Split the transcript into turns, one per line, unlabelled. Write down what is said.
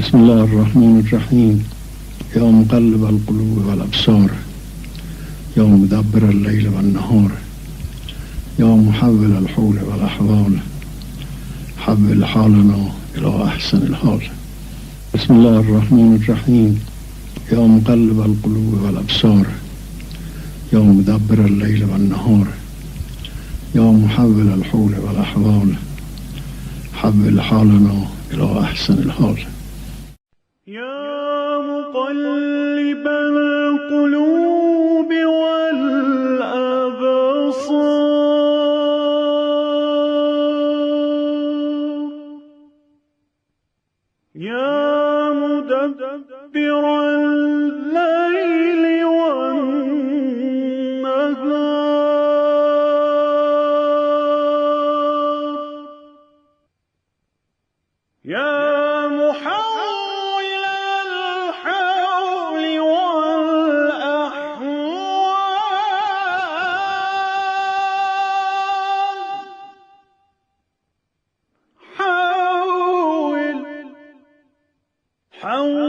بسم الله الرحمن الرحيم. يا مقلب القلوب والأبصار، يا مدبر الليل والنهار، يا محول الحول والأحوال، حول حالنا إلى أحسن الحال. بسم الله الرحمن الرحيم. يا مقلب القلوب والأبصار، يا مدبر الليل والنهار، يا محول الحول والأحوال، حول حالنا إلى أحسن الحال.
يا مقلب القلوب والأبصار، يا مدبر الليل والنهار، يا محول الحول والأحوال، حول